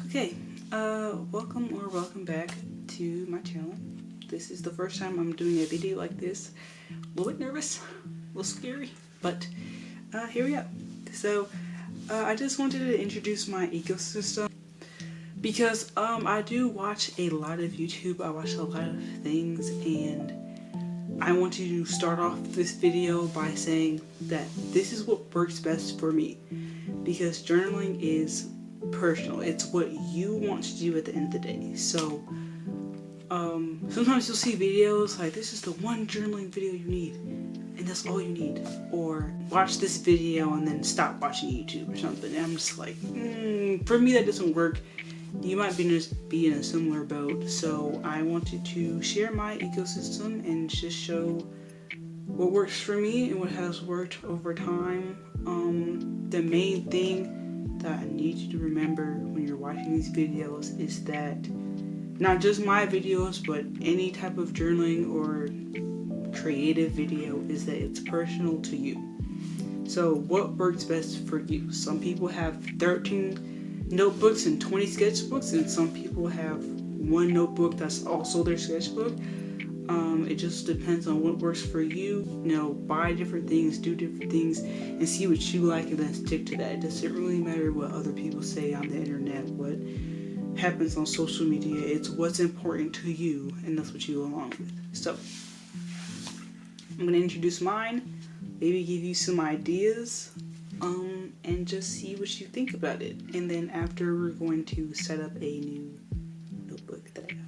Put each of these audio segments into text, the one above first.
Okay, welcome back to my channel. This is the first time I'm doing a video like this. A little bit nervous, a little scary, but here we go. So I just wanted to introduce my ecosystem because I do watch a lot of YouTube. I watch a lot of things, and I want to start off this video by saying that this is what works best for me, because journaling is personal. It's what you want to do at the end of the day. So sometimes you'll see videos like, this is the one journaling video you need and that's all you need, or watch this video and then stop watching YouTube or something. And I'm just like, for me that doesn't work. You might be in a similar boat. So I wanted to share my ecosystem and just show what works for me and what has worked over time. The main thing that I need you to remember when you're watching these videos is that not just my videos, but any type of journaling or creative video, is that it's personal to you. So what works best for you? Some people have 13 notebooks and 20 sketchbooks, and some people have one notebook that's also their sketchbook. It just depends on what works for you. You know, buy different things, do different things, and see what you like, and then stick to that. It doesn't really matter what other people say on the internet, what happens on social media. It's what's important to you, and that's what you go along with. So I'm going to introduce mine, maybe give you some ideas, and just see what you think about it. And then after, we're going to set up a new notebook that I got.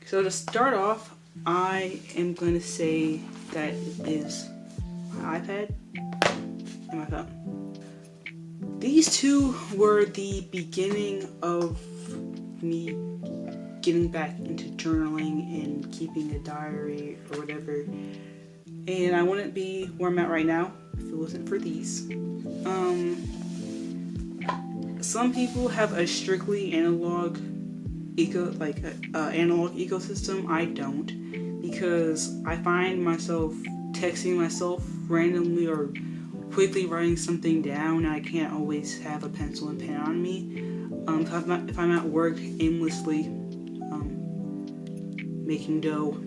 So to start off, I am going to say that it is my iPad and my phone. These two were the beginning of me getting back into journaling and keeping a diary or whatever. And I wouldn't be where I'm at right now if it wasn't for these. Some people have a strictly analog analog ecosystem. I don't, because I find myself texting myself randomly or quickly writing something down, and I can't always have a pencil and pen on me. If I'm at work aimlessly making dough,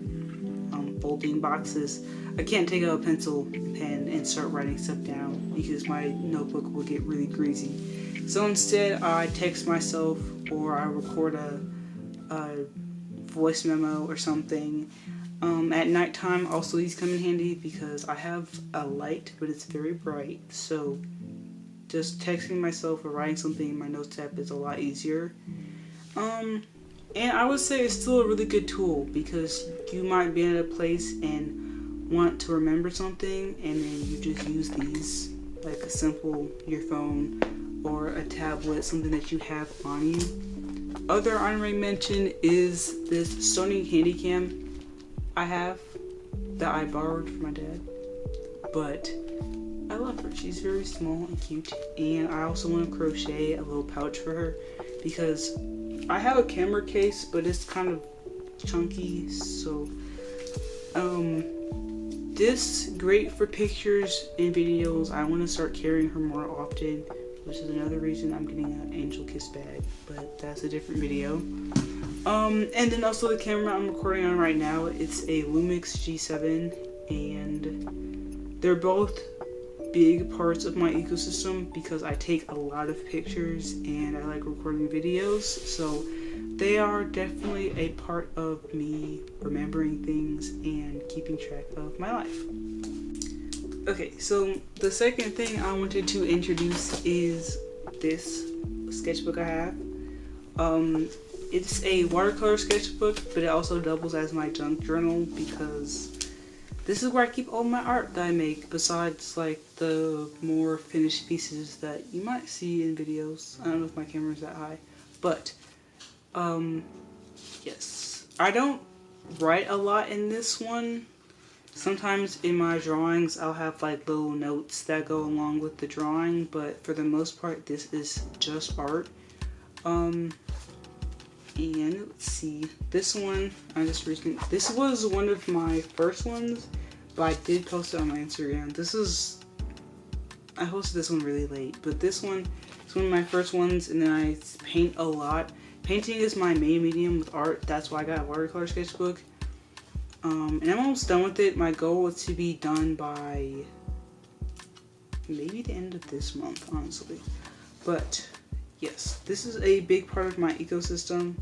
folding boxes, I can't take out a pencil and pen and start writing stuff down because my notebook will get really greasy. So instead, I text myself, or I record a voice memo or something. At nighttime, also these come in handy because I have a light, but it's very bright. So just texting myself or writing something in my notes app is a lot easier. And I would say it's still a really good tool, because you might be in a place and want to remember something, and then you just use these, like a simple, your phone or a tablet, something that you have on you. Other honorary mention is this Sony Handycam I have that I borrowed from my dad, but I love her. She's very small and cute, and I also want to crochet a little pouch for her because I have a camera case, but it's kind of chunky, so this great for pictures and videos. I want to start carrying her more often, which is another reason I'm getting an Angel Kiss bag, but that's a different video. And then also the camera I'm recording on right now, it's a Lumix G7, and they're both big parts of my ecosystem because I take a lot of pictures and I like recording videos, so they are definitely a part of me remembering things and keeping track of my life. Okay, so the second thing I wanted to introduce is this sketchbook I have. It's a watercolor sketchbook, but it also doubles as my junk journal because this is where I keep all my art that I make, besides like the more finished pieces that you might see in videos. I don't know if my camera's that high, but yes. I don't write a lot in this one. Sometimes in my drawings I'll have like little notes that go along with the drawing, but for the most part this is just art. And let's see, this one this was one of my first ones, but I did post it on my Instagram. I posted this one really late, but this one is one of my first ones, and then I paint a lot. Painting is my main medium with art. That's why I got a watercolor sketchbook. And I'm almost done with it. My goal is to be done by maybe the end of this month, honestly. But yes, this is a big part of my ecosystem.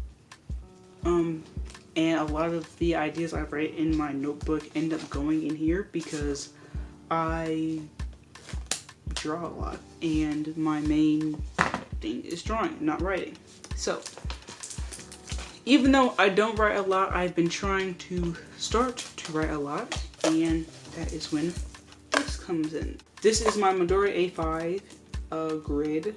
And a lot of the ideas I write in my notebook end up going in here because I draw a lot, and my main thing is drawing, not writing. So even though I don't write a lot, I've been trying to start to write a lot, and that is when this comes in. This is my Midori A5 grid,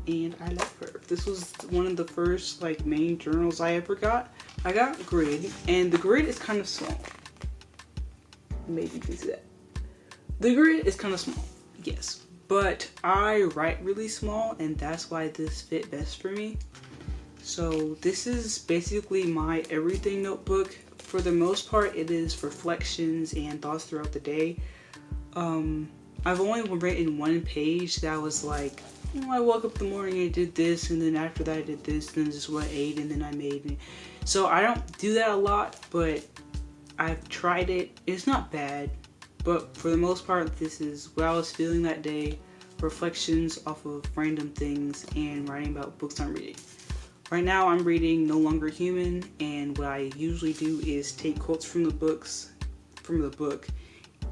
and I love her. This was one of the first like main journals I ever got. I got grid, and the grid is kind of small. Maybe you can see that. The grid is kind of small, yes, but I write really small, and that's why this fit best for me. So this is basically my everything notebook. For the most part, it is reflections and thoughts throughout the day. I've only written one page that was like, I woke up in the morning and I did this, and then after that I did this, and then this is what I ate, and then I made. So I don't do that a lot, but I've tried it. It's not bad, but for the most part, this is what I was feeling that day, reflections off of random things, and writing about books I'm reading. Right now I'm reading No Longer Human, and what I usually do is take quotes from the book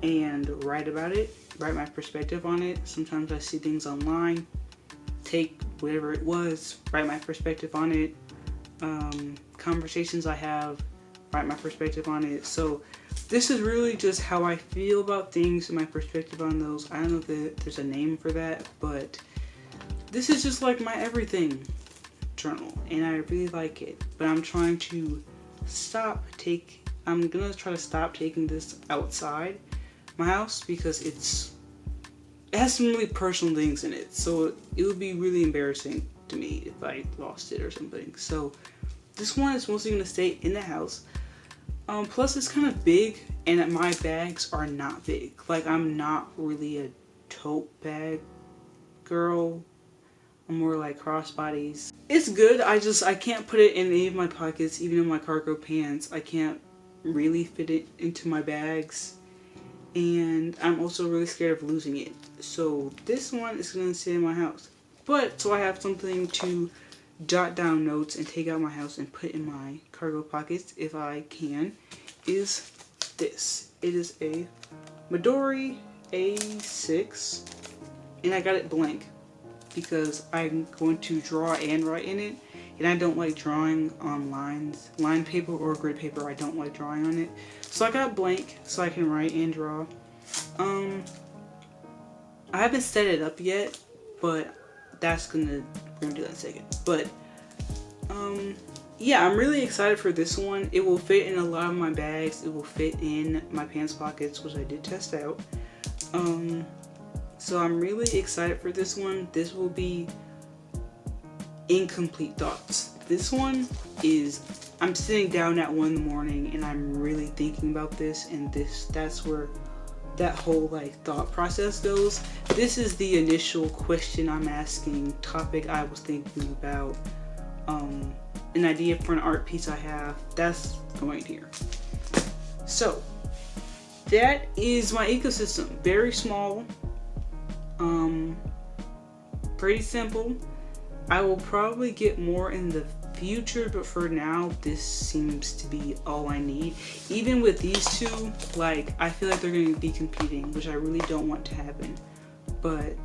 and write about it, write my perspective on it. Sometimes I see things online, take whatever it was, write my perspective on it. Conversations I have, write my perspective on it. So this is really just how I feel about things and my perspective on those. I don't know if there's a name for that, but this is just like my everything journal, and I really like it. But I'm trying to I'm gonna try to stop taking this outside my house because it has some really personal things in it, so it would be really embarrassing to me if I lost it or something. So this one is mostly going to stay in the house. Plus it's kind of big, and my bags are not big. Like, I'm not really a tote bag girl. I'm more like crossbodies. It's good, I can't put it in any of my pockets, even in my cargo pants. I can't really fit it into my bags, and I'm also really scared of losing it. So this one is going to stay in my house. But so I have something to jot down notes and take out my house and put in my cargo pockets if I can, is this. It is a Midori A6, and I got it blank because I'm going to draw and write in it, and I don't like drawing on line paper or grid paper. I don't like drawing on it, so I got blank so I can write and draw. I haven't set it up yet, but we're gonna do that in a second. But yeah, I'm really excited for this one. It will fit in a lot of my bags. It will fit in my pants pockets, which I did test out. So I'm really excited for this one. This will be incomplete thoughts. This one is, I'm sitting down at 1 in the morning and I'm really thinking about this, and that's where that whole like thought process goes. This is the initial question I'm asking, topic I was thinking about, an idea for an art piece I have. That's going here. So that is my ecosystem. Very small, pretty simple. I will probably get more in the future, but for now this seems to be all I need. Even with these two, like, I feel like they're going to be competing, which I really don't want to happen, but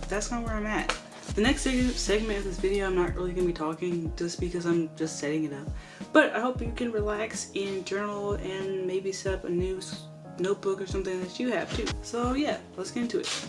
that's kind of where I'm at. The next segment of this video, I'm not really going to be talking just because I'm just setting it up, but I hope you can relax and journal and maybe set up a new notebook or something that you have too. So yeah, let's get into it.